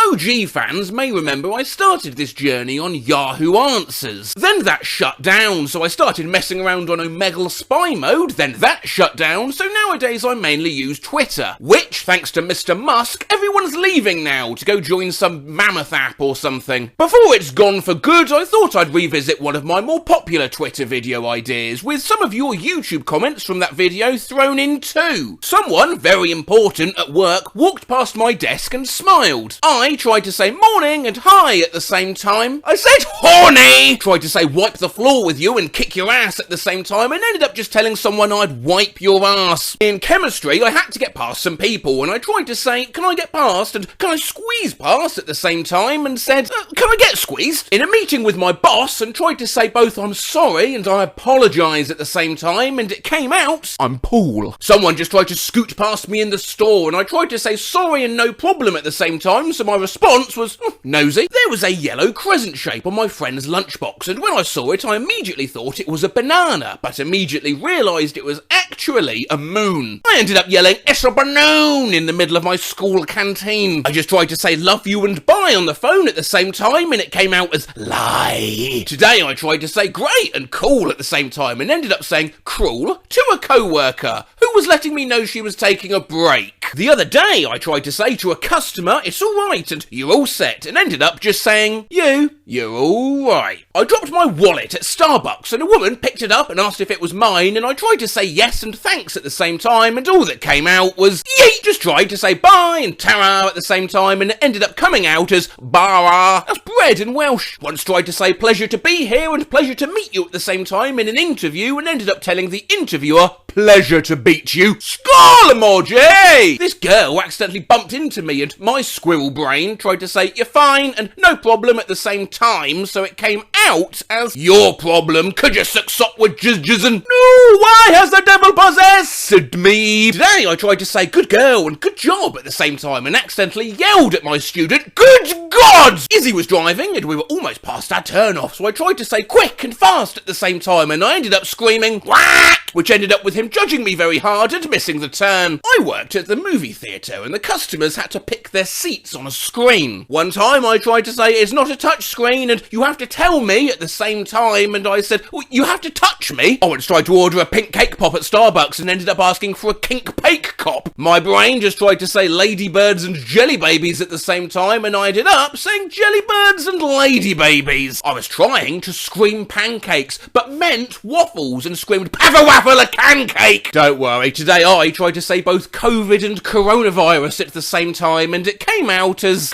OG fans may remember I started this journey on Yahoo Answers. Then that shut down, so I started messing around on Omegle Spy Mode, then that shut down, so nowadays I mainly use Twitter, which, thanks to Mr. Musk, everyone's leaving now to go join some mammoth app or something. Before it's gone for good, I thought I'd revisit one of my more popular Twitter video ideas, with some of your YouTube comments from that video thrown in too. Someone, very important at work, walked past my desk and smiled. I tried to say morning and hi at the same time. I said horny! Tried to say wipe the floor with you and kick your ass at the same time, and ended up just telling someone I'd wipe your ass. In chemistry, I had to get past some people, and I tried to say, can I get past, and can I squeeze past at the same time, and said, can I get squeezed? In a meeting with my boss, and tried to say both I'm sorry and I apologise at the same time, and it came out, I'm Paul. Someone just tried to scoot past me in the store, and I tried to say sorry and no problem at the same time, so my response was, nosy. There was a yellow crescent shape on my friend's lunchbox, and when I saw it, I immediately thought it was a banana, but immediately realised it was actually a moon. I ended up yelling, it's a balloon, in the middle of my school canteen. I just tried to say love you and bye on the phone at the same time, and it came out as lie. Today I tried to say great and cool at the same time, and ended up saying cruel to a co-worker who was letting me know she was taking a break. The other day I tried to say to a customer, it's alright and you're all set, and ended up just saying, you're alright. I dropped my wallet at Starbucks, and a woman picked it up and asked if it was mine, and I tried to say yes and thanks at the same time, and all that came out was yeet. Just tried to say bye and tara at the same time, and it ended up coming out as bara. That's bread in Welsh. Once tried to say pleasure to be here and pleasure to meet you at the same time in an interview, and ended up telling the interviewer, pleasure to beat you. Skull emoji! This girl accidentally bumped into me, and my squirrel brain tried to say you're fine and no problem at the same time, so it came out as your problem. Could you suck up with jizz and no, why has the devil possessed me? Today I tried to say good girl and good job at the same time, and accidentally yelled at my student, good God! Izzy was driving and we were almost past our turn off, so I tried to say quick and fast at the same time, and I ended up screaming whack, which ended up with him judging me very hard and missing the turn. I worked at the movie theatre, and the customers had to pick their seats on a screen. One time I tried to say it's not a touch screen and you have to tell me at the same time, and I said, well, you have to touch me. I once tried to order a pink cake pop at Starbucks and ended up asking for a kink cake cop. My brain just tried to say ladybirds and jelly babies at the same time, and I ended up saying jelly birds and lady babies. I was trying to scream pancakes, but meant waffles, and screamed pava waffle a pancake. Don't worry, today I tried to say both COVID and coronavirus at the same time, and it came out as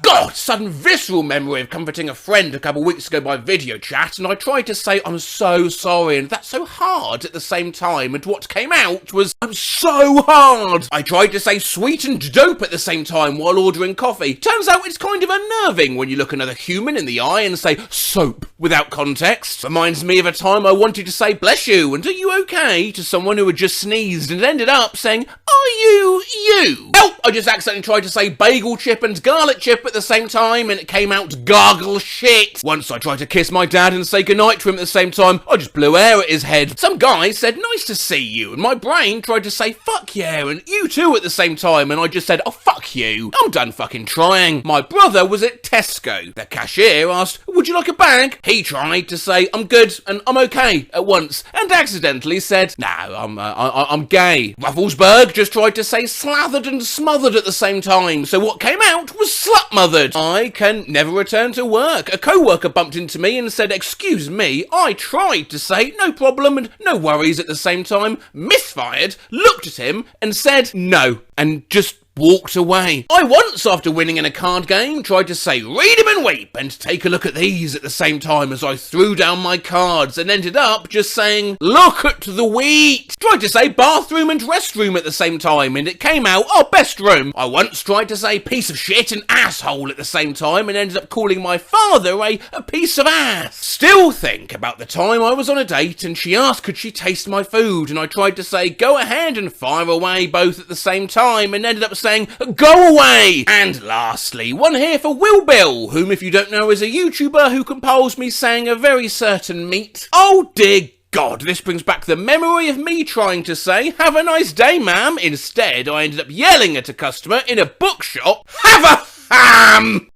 God, sudden visceral memory of comforting a friend a couple weeks ago by video chat, and I tried to say I'm so sorry and that's so hard at the same time, and what came out was I'm so hard. I tried to say sweet and dope at the same time while ordering coffee. Turns out it's kind of unnerving when you look another human in the eye and say soap without context. Reminds me of a time I wanted to say bless you and are you okay to someone who had just sneezed, and ended up saying are you? Help! I just accidentally tried to say bagel chip and garlic chip at the same time, and it came out gargle shit. Once I tried to kiss my dad and say goodnight to him at the same time, I just blew air at his head. Some guy said nice to see you, and my brain tried to say fuck yeah and you too at the same time, and I just said oh fuck you, I'm done fucking trying. My brother was at Tesco. The cashier asked would you like a bag? He tried to say I'm good and I'm okay at once, and accidentally said no, I'm gay. Rufflesberg just tried to say slathered and smothered at the same time, so what came out was slut-mothered. I can never return to work. A co-worker bumped into me and said excuse me. I tried to say no problem and no worries at the same time, misfired, looked at him and said no, and just walked away. I once, after winning in a card game, tried to say read 'em and weep and take a look at these at the same time as I threw down my cards, and ended up just saying look at the wheat. Tried to say bathroom and restroom at the same time, and it came out oh best room. I once tried to say piece of shit and asshole at the same time, and ended up calling my father a piece of ass. Still think about the time I was on a date and she asked could she taste my food, and I tried to say go ahead and fire away both at the same time, and ended up saying go away. And lastly, one here for Will Bill, whom if you don't know is a YouTuber who compiles me saying a very certain meat. Oh dear God, this brings back the memory of me trying to say, "Have a nice day, ma'am." Instead, I ended up yelling at a customer in a bookshop, "Have a ham!"